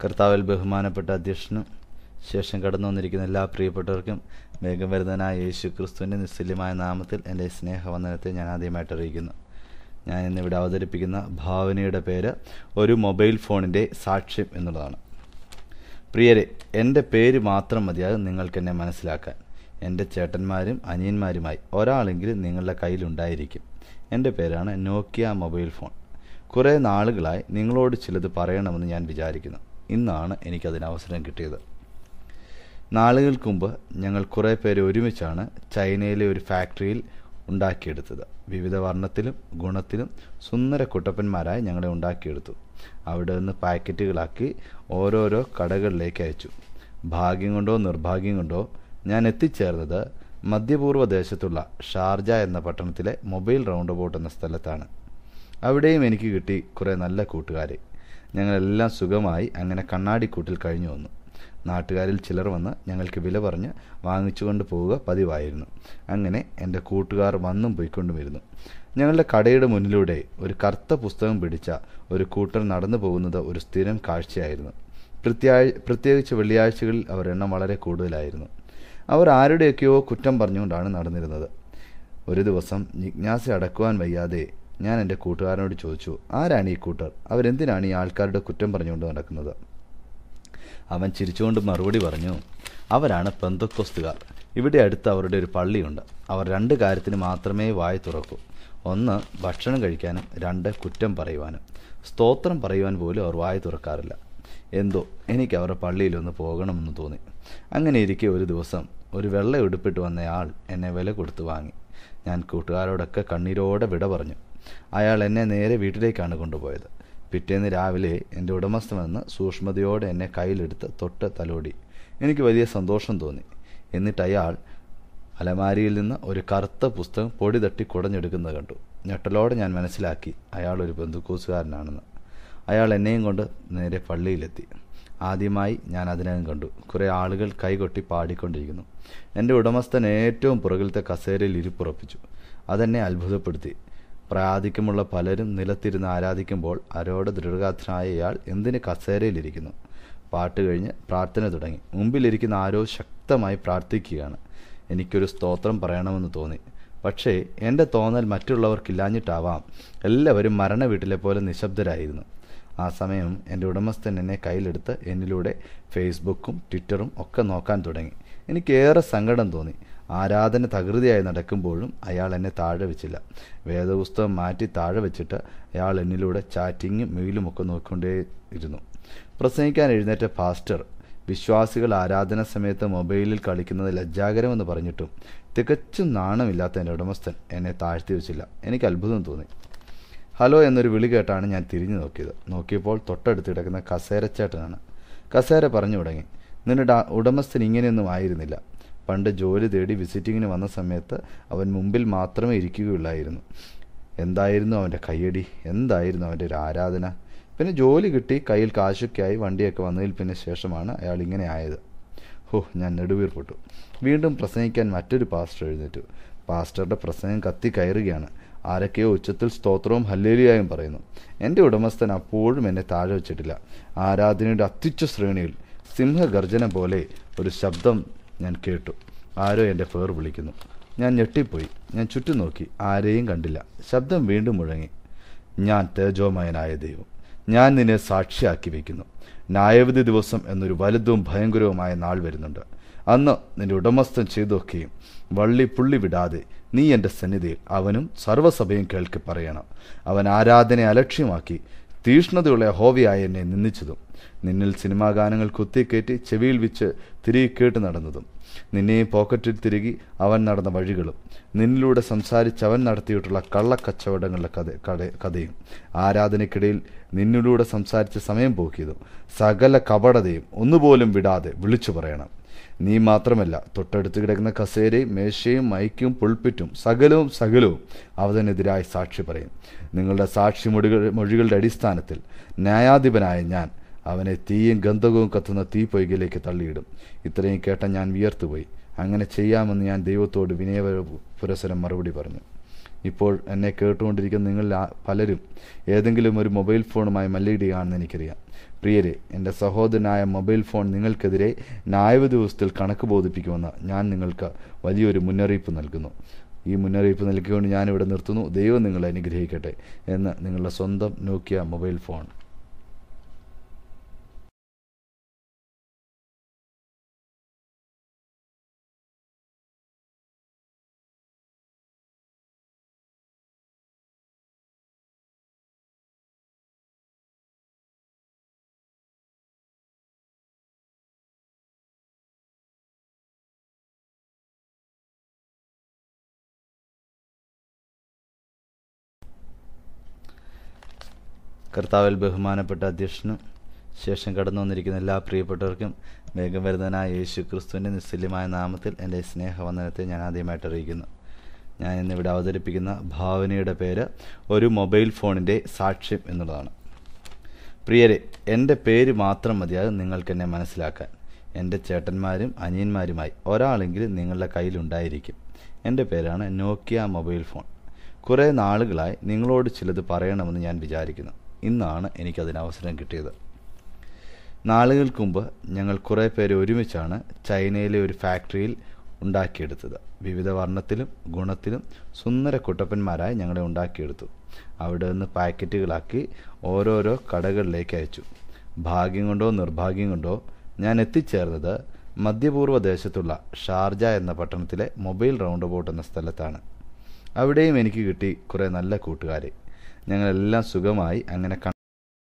കർത്താവിൽ ബഹുമാനപ്പെട്ട അധ്യക്ഷനും ശേഷം കടന്നു വന്നിരിക്കുന്ന എല്ലാ പ്രിയപ്പെട്ടവർക്കും വേഗം വരുന്നതിനായ യേശു ക്രിസ്തുവിൻ്റെ നിസ്തുല്യമായ നാമത്തിൽ എൻ്റെ സ്നേഹവന്ദനത്തെ ഞാൻ ആദ്യമായിട്ട് അറിയിക്കുന്നു. ഞാൻ ഇന്നിവിടെ അവതരിപ്പിക്കുന്ന ഭാവനയുടെ പേര് ഒരു മൊബൈൽ ഫോണിൻ്റെ സാക്ഷ്യം എന്നുള്ളതാണ്. പ്രിയരെ, എൻ്റെ പേര് മാത്രം മതിയാകും നിങ്ങൾക്കെന്നെ മനസ്സിലാക്കാൻ. എൻ്റെ ചേട്ടന്മാരും അനിയന്മാരുമായി ഒരാളെങ്കിലും നിങ്ങളുടെ കയ്യിലുണ്ടായിരിക്കും. എൻ്റെ പേരാണ് നോക്കിയ മൊബൈൽ ഫോൺ. കുറേ നാളുകളായി നിങ്ങളോട് ചിലത് പറയണമെന്ന് ഞാൻ വിചാരിക്കുന്നു. ഇന്നാണ് എനിക്കതിന് അവസരം കിട്ടിയത്. നാളുകൾക്ക് മുമ്പ് ഞങ്ങൾ കുറേ പേര് ഒരുമിച്ചാണ് ചൈനയിലെ ഒരു ഫാക്ടറിയിൽ ഉണ്ടാക്കിയെടുത്തത്. വിവിധ വർണ്ണത്തിലും ഗുണത്തിലും സുന്ദര കുട്ടപ്പന്മാരായി ഞങ്ങളെ ഉണ്ടാക്കിയെടുത്തു. അവിടെ നിന്ന് പാക്കറ്റുകളാക്കി ഓരോരോ കടകളിലേക്ക് അയച്ചു. ഭാഗ്യം കൊണ്ടോ നിർഭാഗ്യം കൊണ്ടോ ഞാൻ എത്തിച്ചേർന്നത് മധ്യപൂർവ്വ ദേശത്തുള്ള ഷാർജ എന്ന പട്ടണത്തിലെ മൊബൈൽ റൗണ്ട് അബൌട്ട് എന്ന സ്ഥലത്താണ്. അവിടെയും എനിക്ക് കിട്ടി കുറേ നല്ല കൂട്ടുകാരെ. ഞങ്ങളെല്ലാം സുഖമായി അങ്ങനെ കണ്ണാടിക്കൂട്ടിൽ കഴിഞ്ഞു വന്നു. നാട്ടുകാരിൽ ചിലർ വന്ന് ഞങ്ങൾക്ക് വില പറഞ്ഞ് വാങ്ങിച്ചുകൊണ്ട് പോവുക പതിവായിരുന്നു. അങ്ങനെ എൻ്റെ കൂട്ടുകാർ വന്നും പോയിക്കൊണ്ടുമിരുന്നു. ഞങ്ങളുടെ കടയുടെ മുന്നിലൂടെ ഒരു കറുത്ത പുസ്തകം പിടിച്ച ഒരു കൂട്ടർ നടന്നു പോകുന്നത് ഒരു സ്ഥിരം കാഴ്ചയായിരുന്നു. പ്രത്യേകിച്ച് വെള്ളിയാഴ്ചകളിൽ അവർ എണ്ണം വളരെ കൂടുതലായിരുന്നു. അവർ ആരുടെയൊക്കെയോ കുറ്റം പറഞ്ഞുകൊണ്ടാണ് നടന്നിരുന്നത്. ഒരു ദിവസം ജിജ്ഞാസ അടക്കുവാൻ വയ്യാതെ ഞാൻ എൻ്റെ കൂട്ടുകാരനോട് ചോദിച്ചു, ആരാണ് ഈ കൂട്ടർ? അവരെന്തിനാണ് ഈ ആൾക്കാരുടെ കുറ്റം പറഞ്ഞുകൊണ്ട് നടക്കുന്നത്? അവൻ ചിരിച്ചുകൊണ്ട് മറുപടി പറഞ്ഞു, അവരാണ് പെന്തക്കോസ്തുകാർ. ഇവിടെ അടുത്ത് അവരുടെ ഒരു പള്ളിയുണ്ട്. അവർ രണ്ട് കാര്യത്തിന് മാത്രമേ വായ തുറക്കൂ. ഒന്ന്, ഭക്ഷണം കഴിക്കാനും. രണ്ട്, കുറ്റം പറയുവാനും. സ്തോത്രം പറയുവാൻ പോലും അവർ വായ തുറക്കാറില്ല. എന്തോ എനിക്ക് അവരുടെ പള്ളിയിലൊന്ന് പോകണമെന്ന് തോന്നി. അങ്ങനെ ഇരിക്കെ ഒരു ദിവസം ഒരു വെള്ള ഉടുപ്പിട്ട് വന്നയാൾ എന്നെ വില കൊടുത്ത് വാങ്ങി. ഞാൻ കൂട്ടുകാരോടൊക്കെ കണ്ണീരോടെ വിട പറഞ്ഞു. അയാൾ എന്നെ നേരെ വീട്ടിലേക്കാണ് കൊണ്ടുപോയത്. പിറ്റേന്ന് രാവിലെ എൻ്റെ ഉടമസ്ഥൻ വന്ന് സൂക്ഷ്മതയോടെ എന്നെ കയ്യിലെടുത്ത് തൊട്ട് തലോടി. എനിക്ക് വലിയ സന്തോഷം തോന്നി. എന്നിട്ട് അയാൾ അലമാരിയിൽ നിന്ന് ഒരു കറുത്ത പുസ്തകം പൊടി തട്ടി കുടഞ്ഞെടുക്കുന്നത് കണ്ടു. ഞെട്ടലോടെ ഞാൻ മനസ്സിലാക്കി അയാൾ ഒരു പെന്തക്കോസ്തുകാരനാണെന്ന്. അയാൾ എന്നെയും കൊണ്ട് നേരെ പള്ളിയിലെത്തി. ആദ്യമായി ഞാൻ അതിനകം കണ്ടു. കുറേ ആളുകൾ കൈകൊട്ടി പാടിക്കൊണ്ടിരിക്കുന്നു. എൻ്റെ ഉടമസ്ഥൻ ഏറ്റവും പുറകിലത്തെ കസേരയിൽ ഇരിപ്പുറപ്പിച്ചു. അതെന്നെ അത്ഭുതപ്പെടുത്തി. പ്രായാധിക്യമുള്ള പലരും നിലത്തിരുന്ന് ആരാധിക്കുമ്പോൾ അരോട് ദൃഢഗാത്രനായ ഇയാൾ എന്തിന് കസേരയിലിരിക്കുന്നു? പാട്ട് കഴിഞ്ഞ് പ്രാർത്ഥന തുടങ്ങി. മുമ്പിലിരിക്കുന്ന ആരോ ശക്തമായി പ്രാർത്ഥിക്കുകയാണ്. എനിക്കൊരു സ്തോത്രം പറയണമെന്ന് തോന്നി. പക്ഷേ എൻ്റെ തോന്നൽ മറ്റുള്ളവർക്കില്ലാഞ്ഞിട്ടാവാം, എല്ലാവരും മരണ വീട്ടിലെ പോലെ നിശബ്ദരായിരുന്നു. ആ സമയം എൻ്റെ ഉടമസ്ഥൻ എന്നെ കയ്യിലെടുത്ത് എന്നിലൂടെ ഫേസ്ബുക്കും ട്വിറ്ററും ഒക്കെ നോക്കാൻ തുടങ്ങി. എനിക്കേറെ സങ്കടം തോന്നി. ആരാധന തകൃതിയായി നടക്കുമ്പോഴും അയാൾ എന്നെ താഴെ വെച്ചില്ല. വേദപുസ്തകം മാറ്റി താഴെ വെച്ചിട്ട് അയാൾ എന്നിലൂടെ ചാറ്റിങ്ങും മെയിലും ഒക്കെ നോക്കിക്കൊണ്ടേയിരുന്നു. പ്രസംഗിക്കാൻ എഴുന്നേറ്റ പാസ്റ്റർ വിശ്വാസികൾ ആരാധന സമയത്ത് മൊബൈലിൽ കളിക്കുന്നത് ലജ്ജാകരമെന്ന് പറഞ്ഞിട്ടും തികച്ചും നാണമില്ലാത്ത എൻ്റെ ഉടമസ്ഥൻ എന്നെ താഴ്ത്തി വെച്ചില്ല. എനിക്ക് അത്ഭുതം തോന്നി. ഹലോ എന്നൊരു വിളി കേട്ടാണ് ഞാൻ തിരിഞ്ഞു നോക്കിയത്. നോക്കിയപ്പോൾ തൊട്ടടുത്ത് കിടക്കുന്ന കസേരച്ചേട്ടനാണ്. കസേര പറഞ്ഞു തുടങ്ങി, നിന്റെ ഉടമസ്ഥൻ ഇങ്ങനെയൊന്നും ആയിരുന്നില്ല. പണ്ട് ജോലി തേടി വിസിറ്റിങ്ങിന് വന്ന സമയത്ത് അവൻ മുമ്പിൽ മാത്രമേ ഇരിക്കുകയുള്ളായിരുന്നു. എന്തായിരുന്നു അവൻ്റെ കയ്യടി, എന്തായിരുന്നു അവൻ്റെ ഒരു ആരാധന. പിന്നെ ജോലി കിട്ടി, കയ്യിൽ കാശൊക്കെയായി, വണ്ടിയൊക്കെ വന്നതിൽ പിന്നെ ശേഷമാണ് അയാൾ ഇങ്ങനെ ആയത്. ഞാൻ നെടുവീർപ്പെട്ടു. വീണ്ടും പ്രസംഗിക്കാൻ മറ്റൊരു പാസ്റ്റർ എഴുന്നേറ്റു. പാസ്റ്ററുടെ പ്രസംഗം കത്തി കയറുകയാണ്. ആരൊക്കെയോ ഉച്ചത്തിൽ സ്തോത്രവും ഹല്ലേലൂയയും പറയുന്നു. എൻ്റെ ഉടമസ്ഥൻ അപ്പോഴും എന്നെ താഴെ വെച്ചിട്ടില്ല. ആരാധനയുടെ അത്യുച്ച ശ്രേണിയിൽ സിംഹഗർജന പോലെ ഒരു ശബ്ദം ഞാൻ കേട്ടു. ആരോ എൻ്റെ പേർ വിളിക്കുന്നു. ഞാൻ ഞെട്ടിപ്പോയി. ഞാൻ ചുറ്റും നോക്കി. ആരെയും കണ്ടില്ല. ശബ്ദം വീണ്ടും മുഴങ്ങി, ഞാൻ തേജോമയനായ ദൈവം, ഞാൻ നിന്നെ സാക്ഷിയാക്കി വയ്ക്കുന്നു. ന്യായവിധി ദിവസം എന്നൊരു വലുതും ഭയങ്കരവുമായ നാൾ വരുന്നുണ്ട്. അന്ന് നിന്റെ ഉടമസ്ഥൻ ചെയ്തൊക്കെയും വള്ളി പുള്ളി വിടാതെ നീ എൻ്റെ സന്നിധിയിൽ അവനും സർവ്വസഭയും കേൾക്കി പറയണം. അവൻ ആരാധനയെ അലക്ഷ്യമാക്കി തീഷ്ണതയുള്ള യഹോവയായ എന്നെ നിന്ദിച്ചതും, നിന്നിൽ സിനിമാ ഗാനങ്ങൾ കുത്തിക്കയറ്റി ചെവിയിൽ വെച്ച് തിരികെ കേട്ട് നടന്നതും, നിന്നെയും പോക്കറ്റിൽ തിരുകി അവൻ നടന്ന വഴികളും, നിന്നിലൂടെ സംസാരിച്ചവൻ നടത്തിയിട്ടുള്ള കള്ളക്കച്ചവടങ്ങളുടെ കഥയും, ആരാധനയ്ക്കിടയിൽ നിന്നിലൂടെ സംസാരിച്ച് സമയം പോക്കിയതും, സകല കപടതയും ഒന്നുപോലും വിടാതെ വിളിച്ചു പറയണം. നീ മാത്രമല്ല, തൊട്ടടുത്ത് കിടക്കുന്ന കസേരയും മേശയും മൈക്കും പുൾപ്പിറ്റും സകലവും അവനെതിരായി സാക്ഷി പറയും. നിങ്ങളുടെ സാക്ഷി മൊഴികളുടെ അടിസ്ഥാനത്തിൽ ന്യായാധിപനായ ഞാൻ അവനെ തീയും ഗന്ധകവും കത്തുന്ന തീപ്പൊയ്കയിലേക്ക് തള്ളിയിടും. ഇത്രയും കേട്ട ഞാൻ വിയർത്തുപോയി. അങ്ങനെ ചെയ്യാമെന്ന് ഞാൻ ദൈവത്തോട് വിനയപുരസരം മറുപടി പറഞ്ഞു. ഇപ്പോൾ എന്നെ കേട്ടുകൊണ്ടിരിക്കുന്ന നിങ്ങൾ പലരും ഏതെങ്കിലും ഒരു മൊബൈൽ ഫോണുമായി മല്ലിടുകയാണെന്ന് എനിക്കറിയാം. പ്രിയരെ, എൻ്റെ സഹോദരനായ മൊബൈൽ ഫോൺ നിങ്ങൾക്കെതിരെ ന്യായവിധി ദിവസത്തിൽ കണക്ക് ബോധിപ്പിക്കുമെന്ന് ഞാൻ നിങ്ങൾക്ക് വലിയൊരു മുന്നറിയിപ്പ് നൽകുന്നു. ഈ മുന്നറിയിപ്പ് നൽകിക്കൊണ്ട് ഞാനിവിടെ നിർത്തുന്നു. ദൈവം നിങ്ങളെ അനുഗ്രഹിക്കട്ടെ എന്ന് നിങ്ങളുടെ സ്വന്തം നോക്കിയ മൊബൈൽ ഫോൺ. കർത്താവിൽ ബഹുമാനപ്പെട്ട അധ്യക്ഷനും ശേഷം കടന്നു വന്നിരിക്കുന്ന എല്ലാ പ്രിയപ്പെട്ടവർക്കും വേഗം വരുന്നതിനായ യേശു ക്രിസ്തുവിൻ്റെ നിസ്തുല്യമായ നാമത്തിൽ എൻ്റെ സ്നേഹവന്ദനത്തെ ഞാൻ ആദ്യമായിട്ട് അറിയിക്കുന്നു. ഞാൻ ഇന്നിവിടെ അവതരിപ്പിക്കുന്ന ഭാവനയുടെ പേര് ഒരു മൊബൈൽ ഫോണിൻ്റെ സാക്ഷ്യം എന്നുള്ളതാണ്. പ്രിയരെ, എൻ്റെ പേര് മാത്രം മതിയാകും നിങ്ങൾക്കെന്നെ മനസ്സിലാക്കാൻ. എൻ്റെ ചേട്ടന്മാരും അനിയന്മാരുമായി ഒരാളെങ്കിലും നിങ്ങളുടെ കയ്യിലുണ്ടായിരിക്കും. എൻ്റെ പേരാണ് നോക്കിയ മൊബൈൽ ഫോൺ. കുറേ നാളുകളായി നിങ്ങളോട് ചിലത് പറയണമെന്ന് ഞാൻ വിചാരിക്കുന്നു. ഇന്നാണ് എനിക്കതിന് അവസരം കിട്ടിയത്. നാളുകൾക്ക് മുമ്പ് ഞങ്ങൾ കുറേ പേര് ഒരുമിച്ചാണ് ചൈനയിലെ ഒരു ഫാക്ടറിയിൽ ഉണ്ടാക്കിയെടുത്തത്. വിവിധ വർണ്ണത്തിലും ഗുണത്തിലും സുന്ദര കുട്ടപ്പന്മാരായി ഞങ്ങളെ ഉണ്ടാക്കിയെടുത്തു. അവിടെ നിന്ന് പാക്കറ്റുകളാക്കി ഓരോരോ കടകളിലേക്ക് അയച്ചു. ഭാഗ്യം കൊണ്ടോ നിർഭാഗ്യം കൊണ്ടോ ഞാൻ എത്തിച്ചേർന്നത് മധ്യപൂർവ്വ ദേശത്തുള്ള ഷാർജ എന്ന പട്ടണത്തിലെ മൊബൈൽ റൗണ്ട് അബൌട്ട് എന്ന സ്ഥലത്താണ്. അവിടെയും എനിക്ക് കിട്ടി കുറേ നല്ല കൂട്ടുകാരെ. ഞങ്ങളെല്ലാം സുഖമായി അങ്ങനെ